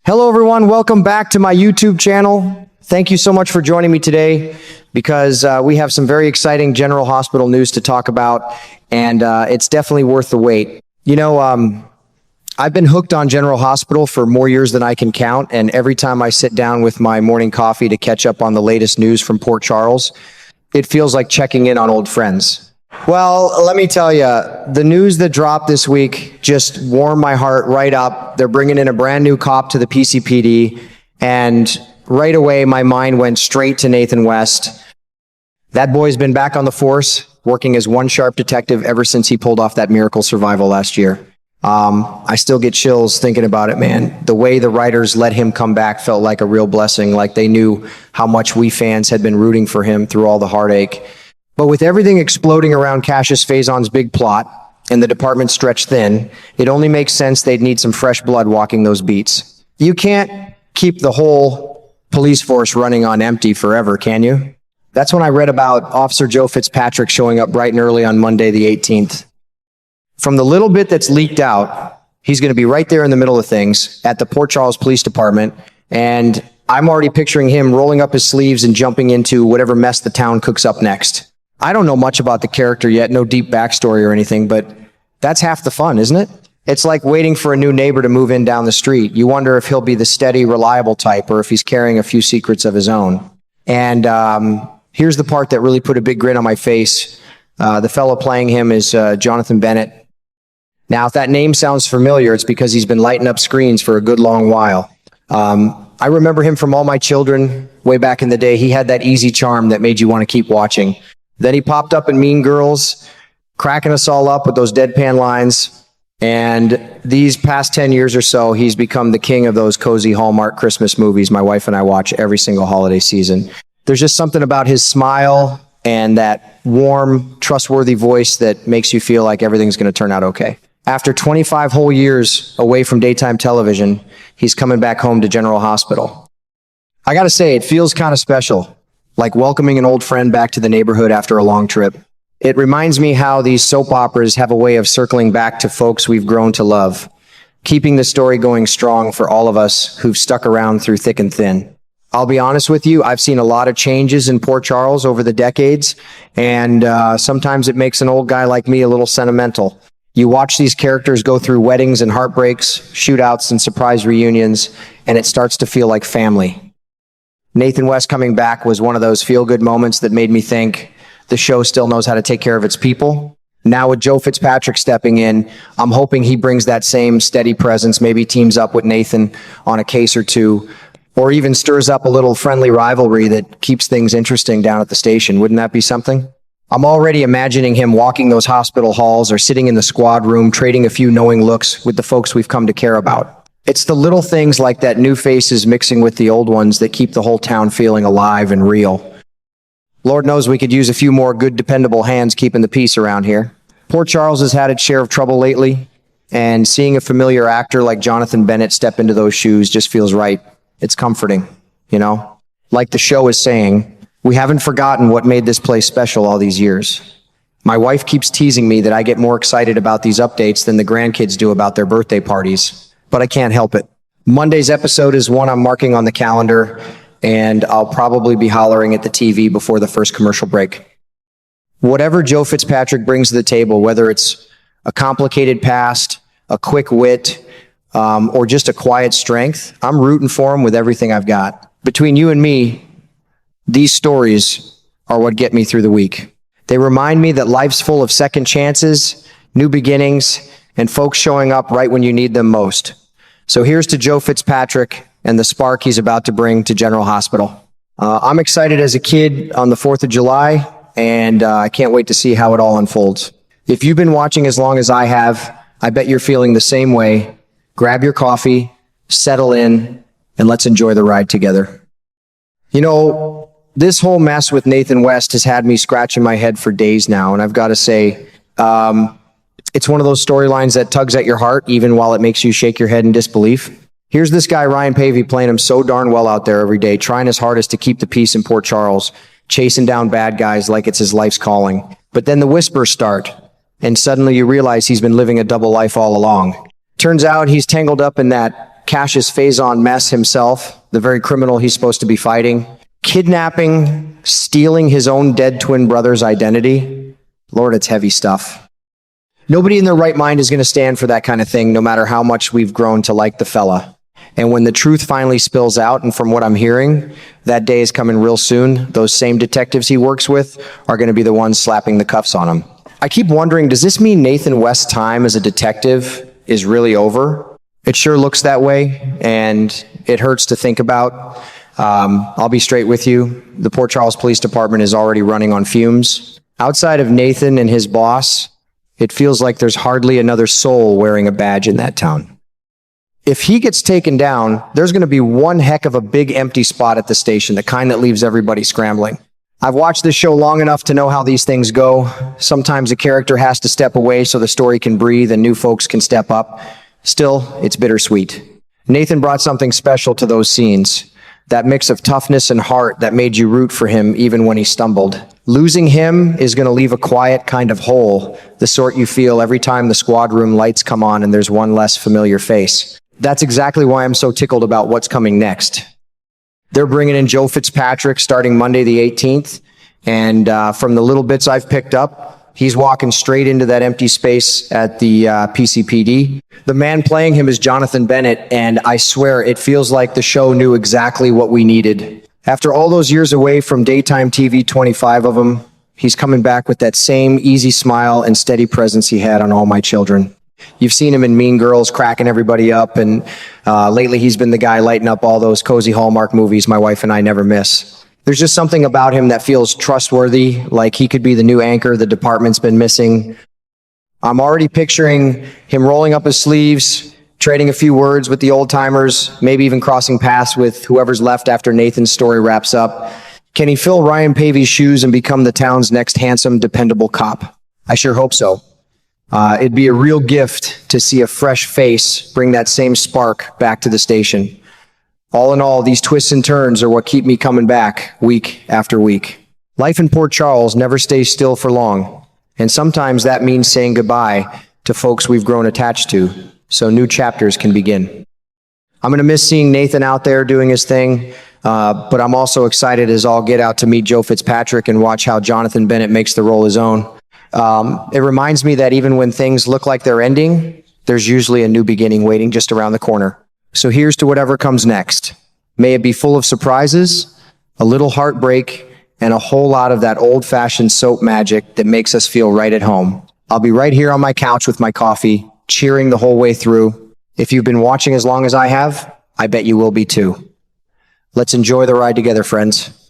Hello everyone, welcome back to my YouTube channel. Thank you so much for joining me today because we have some very exciting General Hospital news to talk about, and it's definitely worth the wait. You know, I've been hooked on General Hospital for more years than I can count, and every time I sit down with my morning coffee to catch up on the latest news from Port Charles, it feels like checking in on old friends. Well, let me tell you, the news that dropped this week just warmed my heart right up. They're bringing in a brand new cop to the PCPD, and right away my mind went straight to Nathan West. That boy's been back on the force, working as one sharp detective ever since he pulled off that miracle survival last year. I still get chills thinking about it, man. The way the writers let him come back felt like a real blessing, like they knew how much we fans had been rooting for him through all the heartache. But with everything exploding around Cassius Faison's big plot and the department stretched thin, it only makes sense they'd need some fresh blood walking those beats. You can't keep the whole police force running on empty forever, can you? That's when I read about Officer Joe Fitzpatrick showing up bright and early on Monday the 18th. From the little bit that's leaked out, he's going to be right there in the middle of things at the Port Charles Police Department, and I'm already picturing him rolling up his sleeves and jumping into whatever mess the town cooks up next. I don't know much about the character yet, no deep backstory or anything, but that's half the fun, isn't it? It's like waiting for a new neighbor to move in down the street. You wonder if he'll be the steady, reliable type or if he's carrying a few secrets of his own. And here's the part that really put a big grin on my face. The fellow playing him is Jonathan Bennett. Now, if that name sounds familiar, it's because he's been lighting up screens for a good long while. I remember him from All My Children way back in the day. He had that easy charm that made you want to keep watching. Then he popped up in Mean Girls, cracking us all up with those deadpan lines. And these past 10 years or so, he's become the king of those cozy Hallmark Christmas movies my wife and I watch every single holiday season. There's just something about his smile and that warm, trustworthy voice that makes you feel like everything's going to turn out okay. After 25 whole years away from daytime television, he's coming back home to General Hospital. I got to say, it feels kind of special. Like welcoming an old friend back to the neighborhood after a long trip. It reminds me how these soap operas have a way of circling back to folks we've grown to love, keeping the story going strong for all of us who've stuck around through thick and thin. I'll be honest with you, I've seen a lot of changes in Port Charles over the decades, and sometimes it makes an old guy like me a little sentimental. You watch these characters go through weddings and heartbreaks, shootouts and surprise reunions, and it starts to feel like family. Nathan West coming back was one of those feel-good moments that made me think the show still knows how to take care of its people. Now with Joe Fitzpatrick stepping in, I'm hoping he brings that same steady presence, maybe teams up with Nathan on a case or two, or even stirs up a little friendly rivalry that keeps things interesting down at the station. Wouldn't that be something? I'm already imagining him walking those hospital halls or sitting in the squad room, trading a few knowing looks with the folks we've come to care about. It's the little things like that new faces mixing with the old ones that keep the whole town feeling alive and real. Lord knows we could use a few more good, dependable hands keeping the peace around here. Port Charles has had its share of trouble lately, and seeing a familiar actor like Jonathan Bennett step into those shoes just feels right. It's comforting, you know? Like the show is saying, we haven't forgotten what made this place special all these years. My wife keeps teasing me that I get more excited about these updates than the grandkids do about their birthday parties. But I can't help it. Monday's episode is one I'm marking on the calendar, and I'll probably be hollering at the TV before the first commercial break. Whatever Joe Fitzpatrick brings to the table, whether it's a complicated past, a quick wit, or just a quiet strength, I'm rooting for him with everything I've got. Between you and me, these stories are what get me through the week. They remind me that life's full of second chances, new beginnings, and folks showing up right when you need them most. So here's to Joe Fitzpatrick and the spark he's about to bring to General Hospital. I'm excited as a kid on the 4th of July, and I can't wait to see how it all unfolds. If you've been watching as long as I have, I bet you're feeling the same way. Grab your coffee, settle in, and let's enjoy the ride together. You know, this whole mess with Nathan West has had me scratching my head for days now, and I've got to say, it's one of those storylines that tugs at your heart, even while it makes you shake your head in disbelief. Here's this guy, Ryan Paevey, playing him so darn well out there every day, trying his hardest to keep the peace in Port Charles, chasing down bad guys like it's his life's calling. But then the whispers start, and suddenly you realize he's been living a double life all along. Turns out he's tangled up in that Cassius Faison Mess himself, the very criminal he's supposed to be fighting, kidnapping, stealing his own dead twin brother's identity. Lord, it's heavy stuff. Nobody in their right mind is going to stand for that kind of thing, no matter how much we've grown to like the fella. And when the truth finally spills out, and from what I'm hearing, that day is coming real soon, those same detectives he works with are going to be the ones slapping the cuffs on him. I keep wondering, does this mean Nathan West's time as a detective is really over? It sure looks that way, and it hurts to think about. I'll be straight with you. The Port Charles Police Department is already running on fumes. Outside of Nathan and his boss, it feels like there's hardly another soul wearing a badge in that town. If he gets taken down, there's going to be one heck of a big empty spot at the station, the kind that leaves everybody scrambling. I've watched this show long enough to know how these things go. Sometimes a character has to step away so the story can breathe and new folks can step up. Still, it's bittersweet. Nathan brought something special to those scenes. That mix of toughness and heart that made you root for him even when he stumbled. Losing him is going to leave a quiet kind of hole, the sort you feel every time the squad room lights come on and there's one less familiar face. That's exactly why I'm so tickled about what's coming next. They're bringing in Joe Fitzpatrick starting Monday the 18th, and from the little bits I've picked up, he's walking straight into that empty space at the PCPD. The man playing him is Jonathan Bennett, and I swear it feels like the show knew exactly what we needed. After all those years away from daytime TV, 25 of them, he's coming back with that same easy smile and steady presence he had on All My Children. You've seen him in Mean Girls cracking everybody up, and lately he's been the guy lighting up all those cozy Hallmark movies my wife and I never miss. There's just something about him that feels trustworthy, like he could be the new anchor the department's been missing. I'm already picturing him rolling up his sleeves, trading a few words with the old timers, maybe even crossing paths with whoever's left after Nathan's story wraps up. Can he fill Ryan Paevey's shoes and become the town's next handsome, dependable cop? I sure hope so. It'd be a real gift to see a fresh face bring that same spark back to the station. All in all, these twists and turns are what keep me coming back week after week. Life in Port Charles never stays still for long, and sometimes that means saying goodbye to folks we've grown attached to, so new chapters can begin. I'm going to miss seeing Nathan out there doing his thing, but I'm also excited as all get out to meet Joe Fitzpatrick and watch how Jonathan Bennett makes the role his own. It reminds me that even when things look like they're ending, there's usually a new beginning waiting just around the corner. So here's to whatever comes next. May it be full of surprises, a little heartbreak, and a whole lot of that old-fashioned soap magic that makes us feel right at home. I'll be right here on my couch with my coffee, cheering the whole way through. If you've been watching as long as I have, I bet you will be too. Let's enjoy the ride together, friends.